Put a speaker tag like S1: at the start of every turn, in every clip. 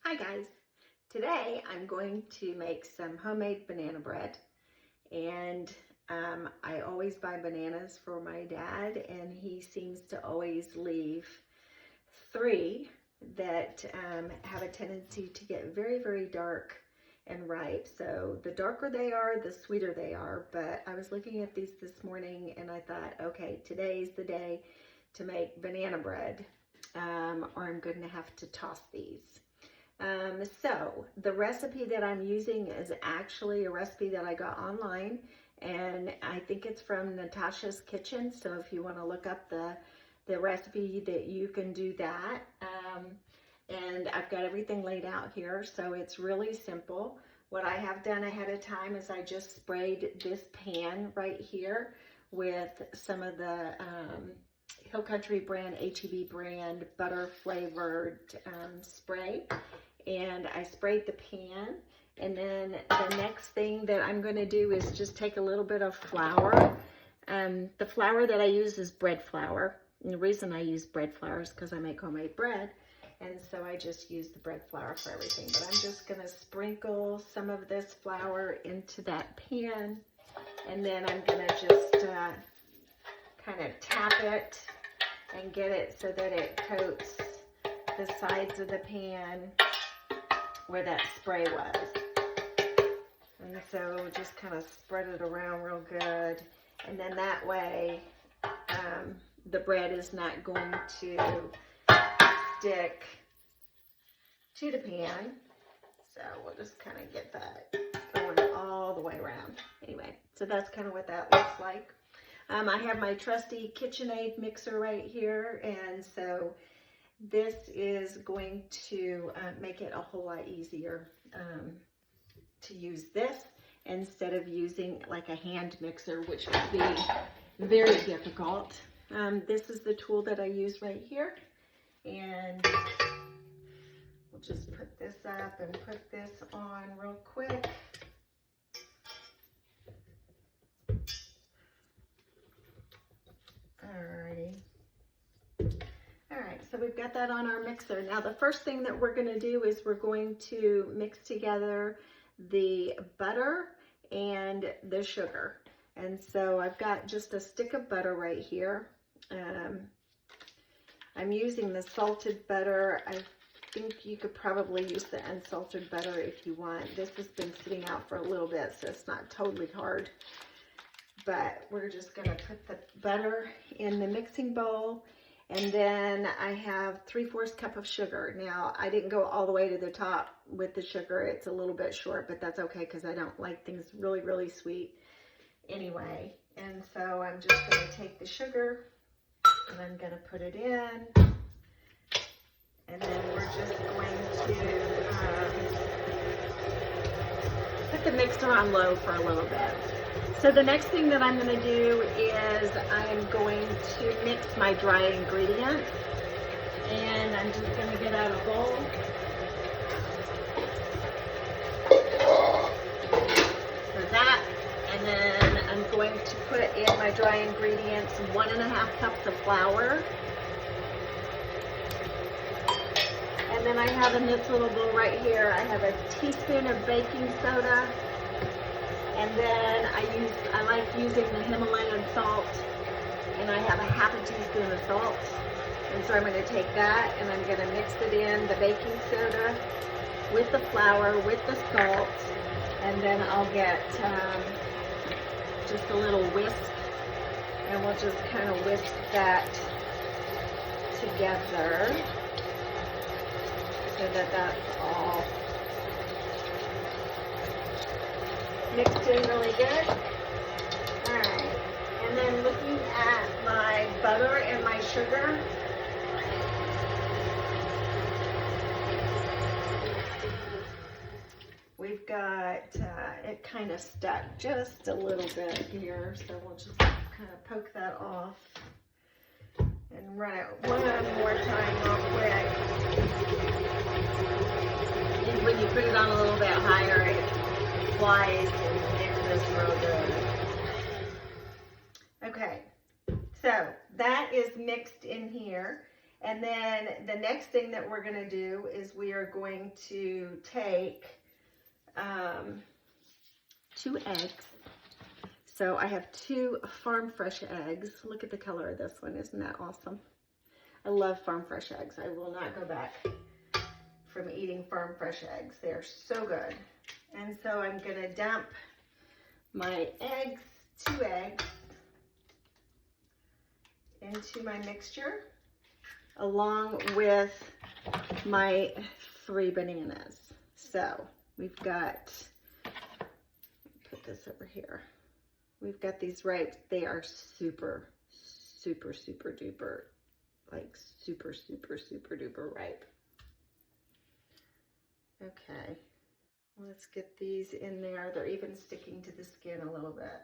S1: Hi guys, today I'm going to make some homemade banana bread, and I always buy bananas for my dad, and he seems to always leave 3 that have a tendency to get very dark and ripe. So the darker they are, the sweeter they are. But I was looking at these this morning and I thought, okay, today's the day to make banana bread, or I'm going to have to toss these. So the recipe that I'm using is actually a recipe that I got online, and I think it's from Natasha's Kitchen. So if you want to look up the recipe, that you can do that. And I've got everything laid out here, so it's really simple. What I have done ahead of time is I just sprayed this pan right here with some of the Hill Country brand, HEB brand, butter flavored spray. And I sprayed the pan, and then the next thing that I'm going to do is just take a little bit of flour. The flour that I use is bread flour, and the reason I use bread flour is because I make homemade bread, and so I just use the bread flour for everything. But I'm just going to sprinkle some of this flour into that pan, and then I'm going to just kind of tap it and get it so that it coats the sides of the pan where that spray was. And so just kind of spread it around real good, and then that way the bread is not going to stick to the pan. So we'll just kind of get that going all the way around. Anyway, so that's kind of what that looks like. I have my trusty KitchenAid mixer right here, and so this is going to make it a whole lot easier to use this instead of using like a hand mixer, which would be very difficult. This is the tool that I use right here, and we'll just put this up and put this on real quick. Alrighty. Alright, so we've got that on our mixer. Now the first thing that we're going to do is we're going to mix together the butter and the sugar. And so I've got just a stick of butter right here. I'm using the salted butter. I think you could probably use the unsalted butter if you want. This has been sitting out for a little bit, so it's not totally hard. But we're just going to put the butter in the mixing bowl. And then I have 3/4 cup of sugar. Now, I didn't go all the way to the top with the sugar. It's a little bit short, but that's okay because I don't like things really sweet anyway. And so I'm just going to take the sugar and I'm going to put it in. And then we're just going to put the mixer on low for a little bit. So the next thing that I'm going to do is I'm going to mix my dry ingredients, and I'm just going to get out a bowl. So that, and then I'm going to put in my dry ingredients 1.5 cups of flour. And then I have in this little bowl right here, I have a teaspoon of baking soda. And then I like using the Himalayan salt, and I have a 1/2 teaspoon of salt. And so I'm going to take that and I'm going to mix it in, the baking soda with the flour, with the salt, and then I'll get just a little whisk, and we'll just kind of whisk that together so that that's all mixed in really good. Alright, and then looking at my butter and my sugar, we've got it kind of stuck just a little bit here, so we'll just kind of poke that off and run it one more time real quick. And when you put it on a little bit higher, it flies and mixes real good. Okay, so that is mixed in here, And then the next thing that we're gonna do is we are going to take 2 eggs. So I have 2 farm fresh eggs. Look at the color of this one, isn't that awesome? I love farm fresh eggs. I will not go back from eating farm fresh eggs. They're so good. And so I'm gonna dump my eggs, 2 eggs, into my mixture, along with my 3 bananas. So we've got, put this over here. We've got these ripe. They are super, super, super duper, like super, super, super duper ripe. Okay, let's get these in there. They're even sticking to the skin a little bit.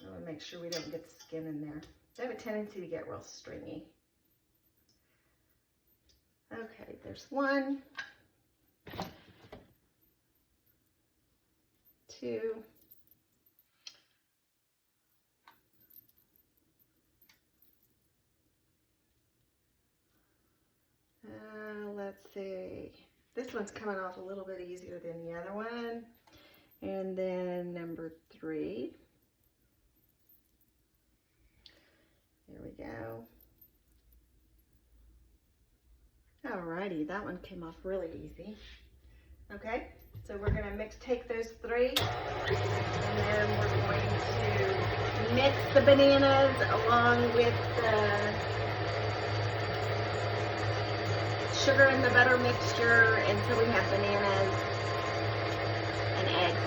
S1: I want to make sure we don't get the skin in there. They have a tendency to get real stringy. Okay, there's 1, 2, let's see. This one's coming off a little bit easier than the other one. And then number 3. There we go. Alrighty, that one came off really easy. Okay, so we're gonna take those 3, and then we're going to mix the bananas along with the sugar and the butter mixture until we have bananas and eggs.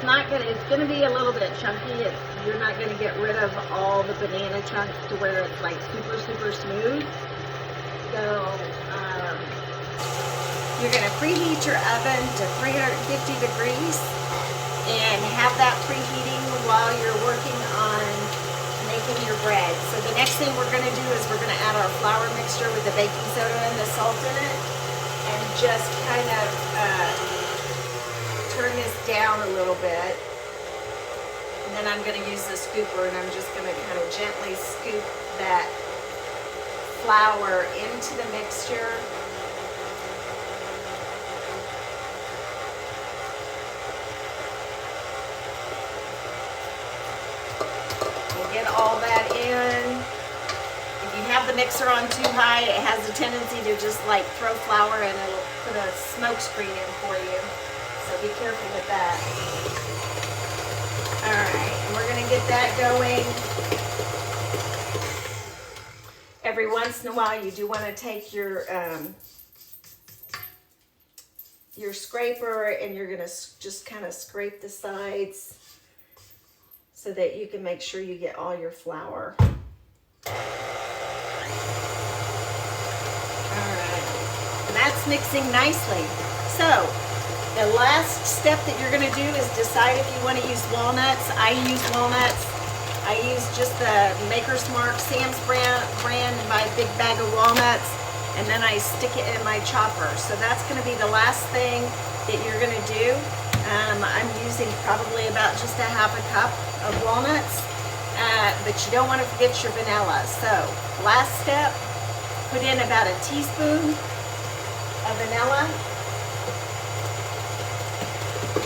S1: Now it's gonna be a little bit chunky. You're not gonna get rid of all the banana chunks to where it's like super, super smooth. So you're gonna preheat your oven to 350 degrees and have that preheating while you're working on making your bread. So the next thing we're gonna do is we're gonna add our flour mixture with the baking soda and the salt in it, and just kind of turn this down a little bit. And then I'm gonna use the scooper, and I'm just gonna kind of gently scoop that flour into the mixture. Get all that in. If you have the mixer on too high, it has a tendency to just like throw flour and it'll put a smoke screen in for you. So be careful with that. Alright, and we're going to get that going. Every once in a while you do want to take your scraper, and you're going to just kind of scrape the sides so that you can make sure you get all your flour. All right, and that's mixing nicely. So the last step that you're gonna do is decide if you wanna use walnuts. I use walnuts. I use just the Maker's Mark Sam's brand and buy a big bag of walnuts, and then I stick it in my chopper. So that's gonna be the last thing that you're gonna do. I'm using probably about just a half a cup of walnuts, but you don't want to forget your vanilla. So last step, put in about a teaspoon of vanilla.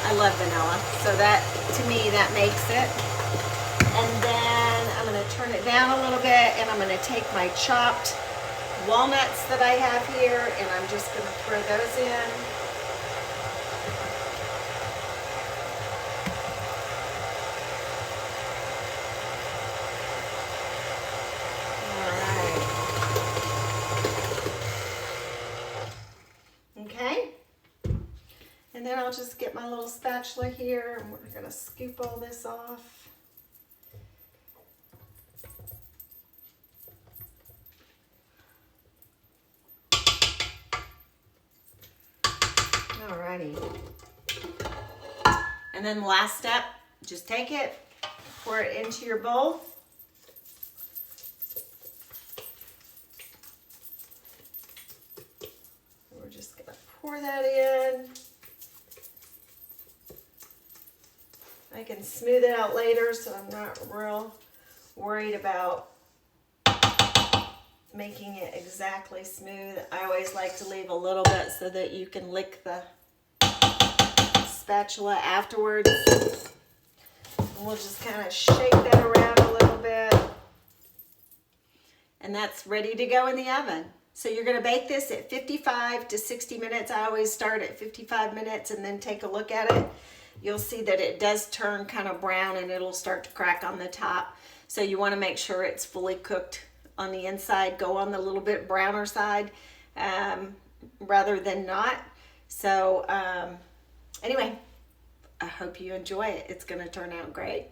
S1: I love vanilla, so that, to me, that makes it. And then I'm going to turn it down a little bit, and I'm going to take my chopped walnuts that I have here, and I'm just going to throw those in. And then I'll just get my little spatula here, and we're going to scoop all this off. Alrighty. And then the last step, just take it, pour it into your bowl. We're just going to pour that in. I can smooth it out later, so I'm not real worried about making it exactly smooth. I always like to leave a little bit so that you can lick the spatula afterwards. And we'll just kind of shake that around a little bit. And that's ready to go in the oven. So you're going to bake this at 55 to 60 minutes. I always start at 55 minutes and then take a look at it. You'll see that it does turn kind of brown and it'll start to crack on the top. So you want to make sure it's fully cooked on the inside. Go on the little bit browner side rather than not. So anyway, I hope you enjoy it. It's going to turn out great.